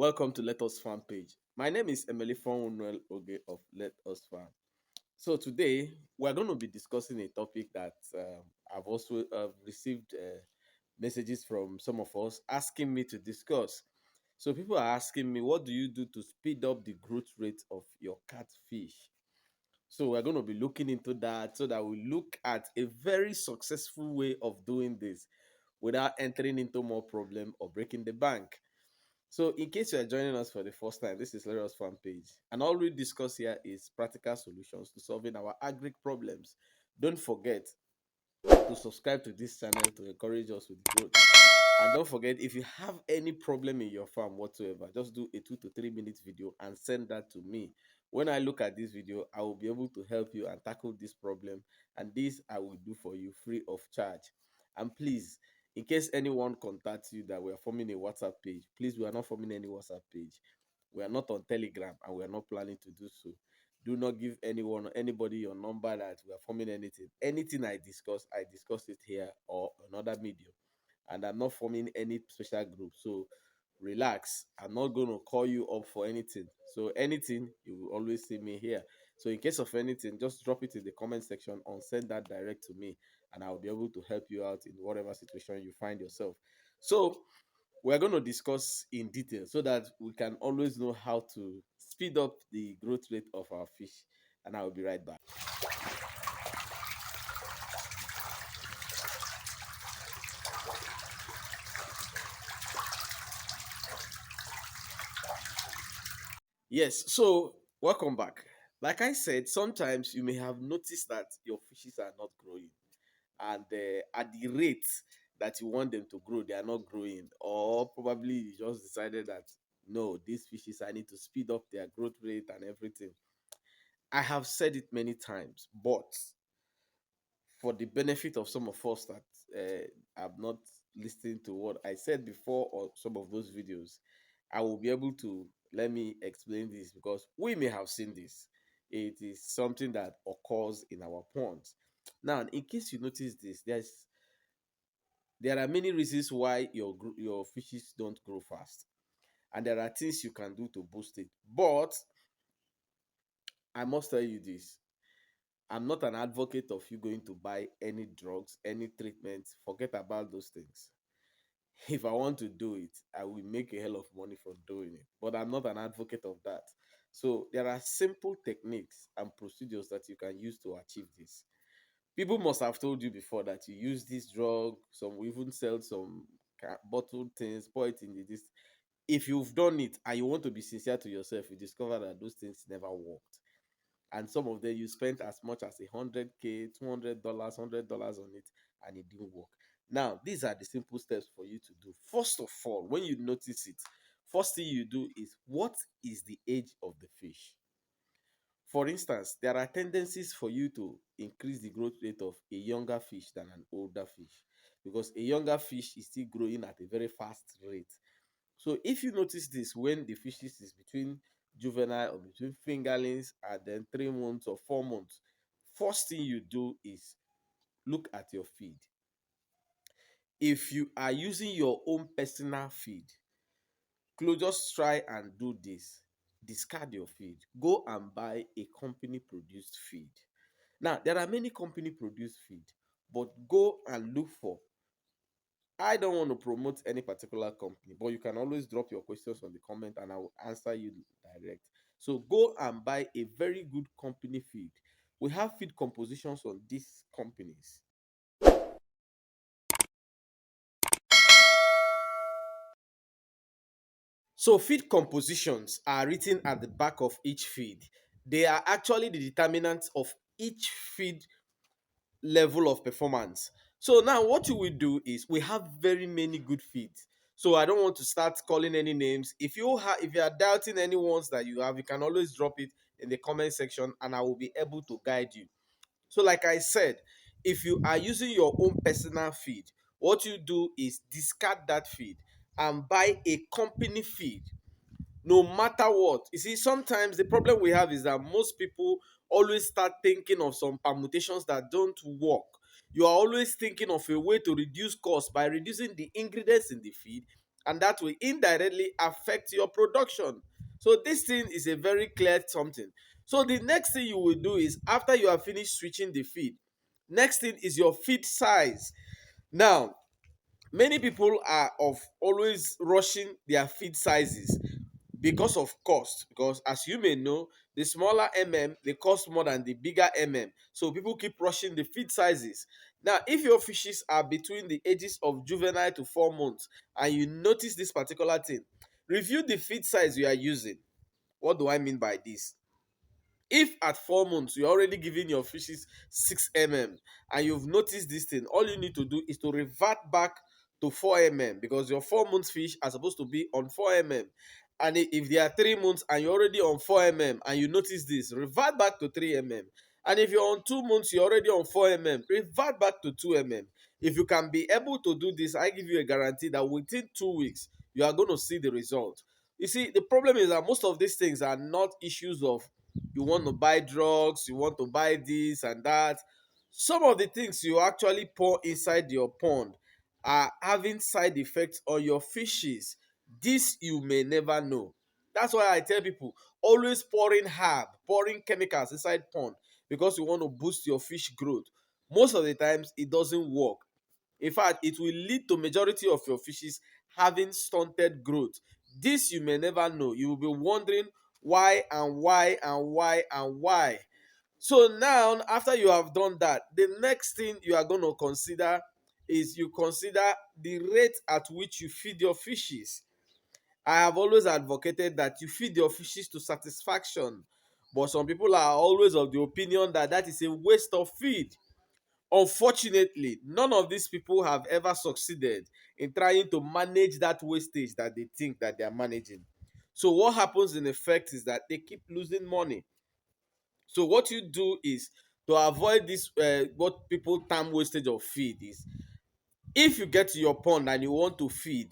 Welcome to Let Us Farm page. My name is Emily Fonwell Oge of Let Us Farm. So today we're going to be discussing a topic that I've also received messages from some of us asking me to discuss. So people are asking me, what do you do to speed up the growth rate of your catfish? So we're going to be looking into that so that we look at a very successful way of doing this without entering into more problem or breaking the bank. So, in case you are joining us for the first time, this is Larios Fan page, and all we discuss here is practical solutions to solving our agri problems. Don't forget to subscribe to this channel to encourage us with growth. And don't forget, if you have any problem in your farm whatsoever, just do a 2 to 3 minute video and send that to me. When I look at this video, I will be able to help you and tackle this problem. And this I will do for you free of charge. And please, in case anyone contacts you that we are forming a WhatsApp page, please, we are not forming any WhatsApp page. We are not on Telegram and we are not planning to do so. Do not give anybody your number that we are forming anything. Anything I discuss it here or another medium, and I'm not forming any special group. So relax. I'm not going to call you up for anything. So anything, you will always see me here. So in case of anything, just drop it in the comment section or send that direct to me, and I'll be able to help you out in whatever situation you find yourself. So we're going to discuss in detail so that we can always know how to speed up the growth rate of our fish. And I will be right back. Yes, so welcome back. Like I said, sometimes you may have noticed that your fishes are not growing, and at the rate that you want them to grow, they are not growing, or probably you just decided that no, these fishes I need to speed up their growth rate and everything. I have said it many times, but for the benefit of some of us that have not listened to what I said before or some of those videos, I will be able to let me explain this because we may have seen this. It is something that occurs in our ponds. Now, in case you notice this, there are many reasons why your fishes don't grow fast, and there are things you can do to boost it. But I must tell you this: I'm not an advocate of you going to buy any drugs, any treatment. Forget about those things. If I want to do it, I will make a hell of money from doing it. But I'm not an advocate of that. So there are simple techniques and procedures that you can use to achieve this. People must have told you before that you use this drug. Some will even sell some bottled things, pour it in this. If you've done it and you want to be sincere to yourself, you discover that those things never worked, and some of them you spent as much as 100K, $200, $100 on it, and it didn't work. Now, these are the simple steps for you to do. First of all, when you notice it, first thing you do is, what is the age of the fish? For instance, there are tendencies for you to increase the growth rate of a younger fish than an older fish, because a younger fish is still growing at a very fast rate. So if you notice this, when the fishes is between juvenile or between fingerlings and then 3 months or 4 months, first thing you do is look at your feed. If you are using your own personal feed, just try and do this. Discard your feed. Go and buy a company produced feed. Now, there are many company produced feed, but go and look for, I don't want to promote any particular company, but you can always drop your questions on the comment and I will answer you direct. So go and buy a very good company feed. We have feed compositions on these companies. So feed compositions are written at the back of each feed. They are actually the determinants of each feed level of performance. So now what you will do is, we have very many good feeds. So I don't want to start calling any names. If you are doubting any ones that you have, you can always drop it in the comment section and I will be able to guide you. So like I said, if you are using your own personal feed, what you do is discard that feed and buy a company feed, no matter what. You see, sometimes the problem we have is that most people always start thinking of some permutations that don't work. You are always thinking of a way to reduce cost by reducing the ingredients in the feed and that will indirectly affect your production. So this thing is a very clear something. So the next thing you will do is, after you have finished switching the feed, next thing is your feed size. Now, many people are of always rushing their feed sizes because of cost, because as you may know, the smaller they cost more than the bigger so people keep rushing the feed sizes. Now, if your fishes are between the ages of juvenile to 4 months and you notice this particular thing, review the feed size you are using. What do I mean by this? If at 4 months you're already giving your fishes 6 and you've noticed this thing, all you need to do is to revert back to 4 because your 4 months fish are supposed to be on 4 and if they are 3 months and you're already on 4 and you notice this, revert back to 3 and if you're on 2 months, you're already on 4 revert back to 2 If you can be able to do this, I give you a guarantee that within 2 weeks you are going to see the result. You see, the problem is that most of these things are not issues of you want to buy drugs, you want to buy this and that. Some of the things you actually pour inside your pond are having side effects on your fishes. This you may never know. That's why I tell people, always pouring pouring chemicals inside pond because you want to boost your fish growth. Most of the times it doesn't work. In fact, it will lead to majority of your fishes having stunted growth. This you may never know. You will be wondering why and why and why and why. So now, after you have done that, the next thing you are going to consider is you consider the rate at which you feed your fishes. I have always advocated that you feed your fishes to satisfaction, but some people are always of the opinion that that is a waste of feed. Unfortunately, none of these people have ever succeeded in trying to manage that wastage that they think that they are managing. So what happens in effect is that they keep losing money. So what you do is, to avoid this what people term wastage of feed, is if you get to your pond and you want to feed,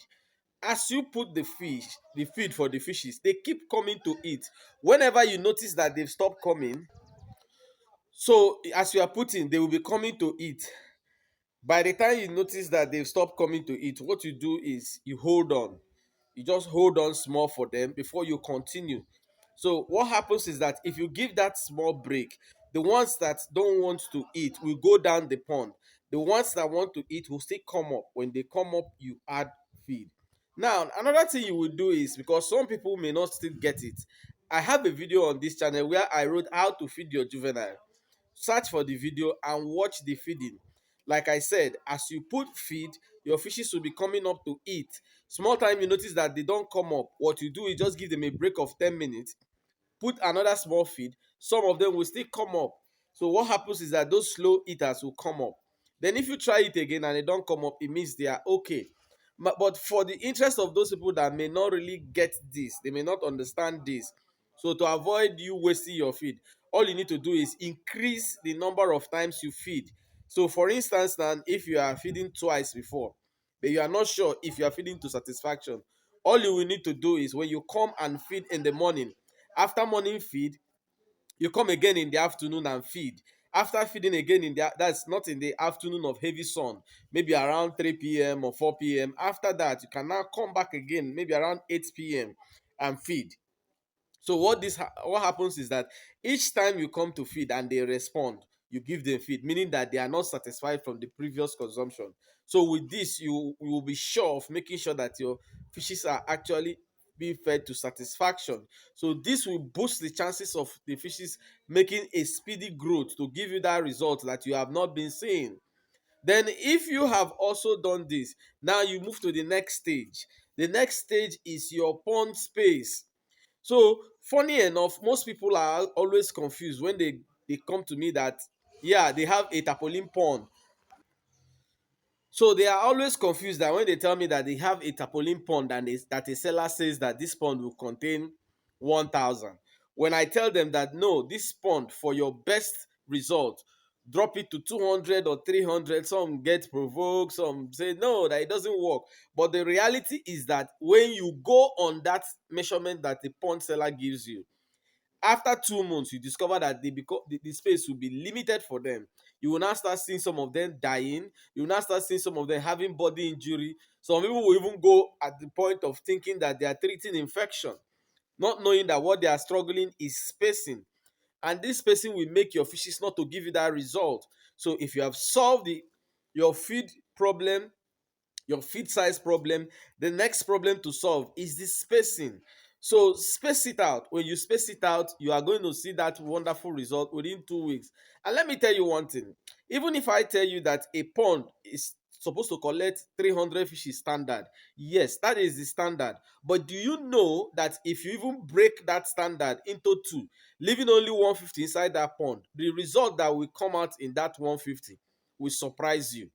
as you put the feed for the fishes, they keep coming to eat. Whenever you notice that they've stopped coming, so as you are putting, they will be coming to eat. By the time you notice that they've stopped coming to eat, what you do is you hold on. You just hold on small for them before you continue. So what happens is that if you give that small break, the ones that don't want to eat will go down the pond. The ones that want to eat will still come up. When they come up, you add feed. Now, another thing you will do is, because some people may not still get it, I have a video on this channel where I wrote how to feed your juvenile. Search for the video and watch the feeding. Like I said, as you put feed, your fishes will be coming up to eat. Small time you notice that they don't come up, what you do is just give them a break of 10 minutes, put another small feed, some of them will still come up. So what happens is that those slow eaters will come up. Then if you try it again and they don't come up, it means they are okay. But for the interest of those people that may not really get this, they may not understand this, so to avoid you wasting your feed, all you need to do is increase the number of times you feed. So for instance, now if you are feeding twice before, but you are not sure if you are feeding to satisfaction, all you will need to do is, when you come and feed in the morning, after morning feed, you come again in the afternoon and feed. After feeding again that's not in the afternoon of heavy sun, maybe around 3 p.m. or 4 p.m. After that, you can now come back again, maybe around 8 p.m. and feed. So what happens is that each time you come to feed and they respond, you give them feed, meaning that they are not satisfied from the previous consumption. So with this, you will be sure of making sure that your fishes are actually being fed to satisfaction. So this will boost the chances of the fishes making a speedy growth to give you that result that you have not been seeing. Then if you have also done this, now you move to the next stage. The next stage is your pond space. So funny enough, most people are always confused when they come to me that, yeah, they have a tarpaulin pond. So they are always confused that when they tell me that they have a tarpaulin pond and that a seller says that this pond will contain 1,000. When I tell them that no, this pond, for your best result, drop it to 200 or 300, some get provoked, some say no, that it doesn't work. But the reality is that when you go on that measurement that the pond seller gives you, after 2 months, you discover that the space will be limited for them. You will now start seeing some of them dying. You will now start seeing some of them having body injury. Some people will even go at the point of thinking that they are treating infection, not knowing that what they are struggling is spacing. And this spacing will make your fishes not to give you that result. So if you have solved your feed problem, your feed size problem, the next problem to solve is the spacing. So space it out. When you space it out, you are going to see that wonderful result within 2 weeks. And let me tell you one thing. Even if I tell you that a pond is supposed to collect 300 fishes standard, yes, that is the standard. But do you know that if you even break that standard into two, leaving only 150 inside that pond, the result that will come out in that 150 will surprise you.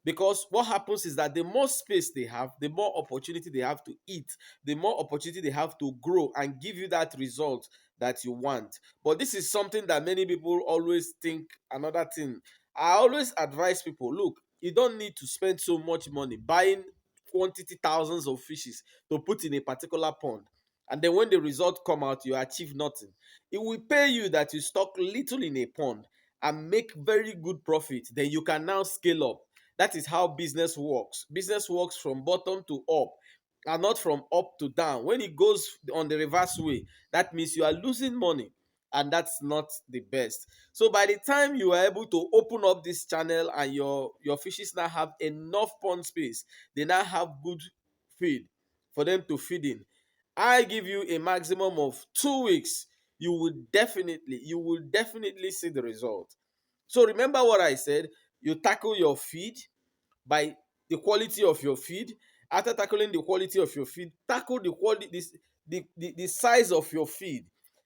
Because what happens is that the more space they have, the more opportunity they have to eat, the more opportunity they have to grow and give you that result that you want. But this is something that many people always think another thing. I always advise people, look, you don't need to spend so much money buying quantity thousands of fishes to put in a particular pond. And then when the result come out, you achieve nothing. It will pay you that you stock little in a pond and make very good profit. Then you can now scale up. That is how business works. Business works from bottom to up and not from up to down. When it goes on the reverse way, that means you are losing money, and that's not the best. So by the time you are able to open up this channel and your fishes now have enough pond space, they now have good feed for them to feed in. I give you a maximum of 2 weeks. You will definitely see the result. So remember what I said. You tackle your feed by the quality of your feed. After tackling the quality of your feed, tackle the quality, the size of your feed.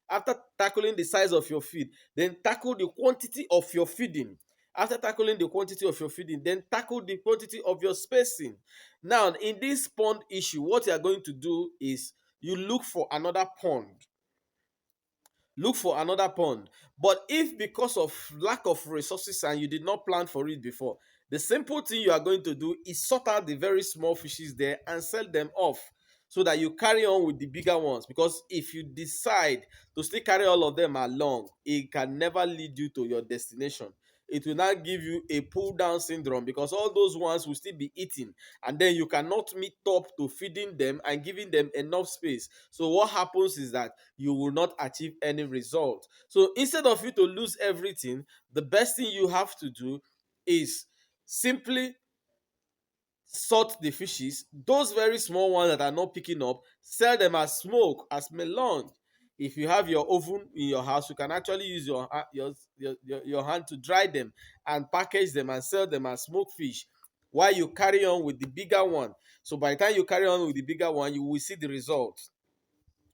After tackling the size of your feed, then tackle the quantity of your feeding. After tackling the quantity of your feeding, then tackle the quantity of your spacing. Now, in this pond issue, what you are going to do is you look for another pond. Look for another pond. But if because of lack of resources and you did not plan for it before, the simple thing you are going to do is sort out the very small fishes there and sell them off so that you carry on with the bigger ones. Because if you decide to still carry all of them along, it can never lead you to your destination. It will not give you a pull down syndrome because all those ones will still be eating, and then you cannot meet up to feeding them and giving them enough space. So what happens is that you will not achieve any result. So instead of you to lose everything, the best thing you have to do is simply sort the fishes. Those very small ones that are not picking up, sell them as smoke, as melange. If you have your oven in your house, you can actually use your hand to dry them and package them and sell them as smoked fish while you carry on with the bigger one. So by the time you carry on with the bigger one, you will see the result,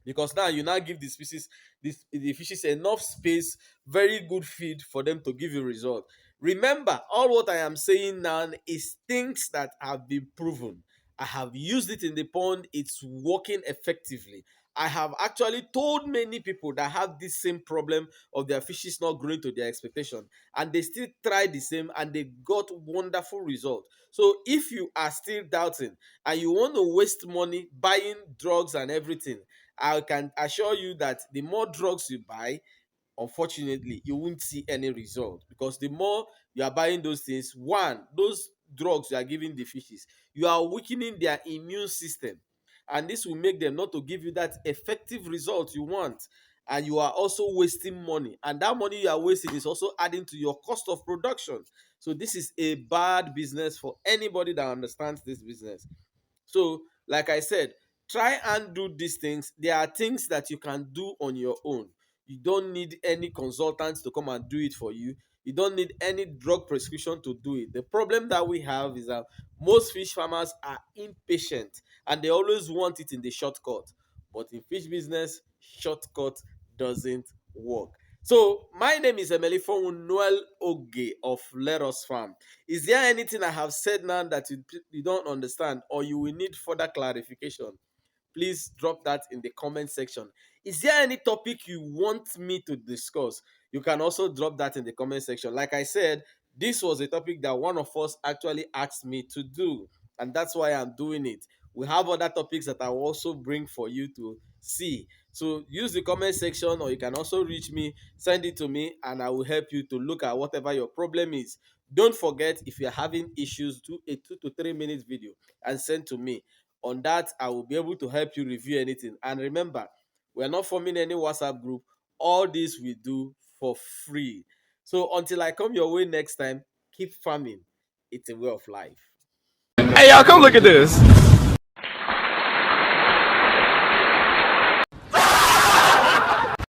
because now you now give the fishes enough space, very good feed for them to give you result. Remember, all what I am saying now is things that have been proven. I have used it in the pond, it's working effectively. I have actually told many people that have this same problem of their fishes not growing to their expectation, and they still try the same and they got wonderful result. So if you are still doubting and you want to waste money buying drugs and everything, I can assure you that the more drugs you buy, unfortunately, you won't see any result, because the more you are buying those things, one, those drugs you are giving the fishes, you are weakening their immune system, and this will make them not to give you that effective result you want. And you are also wasting money, and that money you are wasting is also adding to your cost of production. So this is a bad business for anybody that understands this business. So, like I said, try and do these things. There are things that you can do on your own. You don't need any consultants to come and do it for you. You don't need any drug prescription to do it. The problem that we have is that most fish farmers are impatient and they always want it in the shortcut. But in fish business, shortcut doesn't work. So, my name is Emelifon Noel Oge of Let Us Farm. Is there anything I have said now that you don't understand or you will need further clarification? Please drop that in the comment section. Is there any topic you want me to discuss? You can also drop that in the comment section. Like I said, this was a topic that one of us actually asked me to do, and that's why I'm doing it. We have other topics that I will also bring for you to see. So use the comment section, or you can also reach me, send it to me, and I will help you to look at whatever your problem is. Don't forget, if you're having issues, do a 2 to 3 minutes video and send to me. On that, I will be able to help you review anything. And remember, we are not forming any WhatsApp group. All this we do for free. So until I come your way next time, keep farming. It's a way of life. Hey, y'all, come look at this.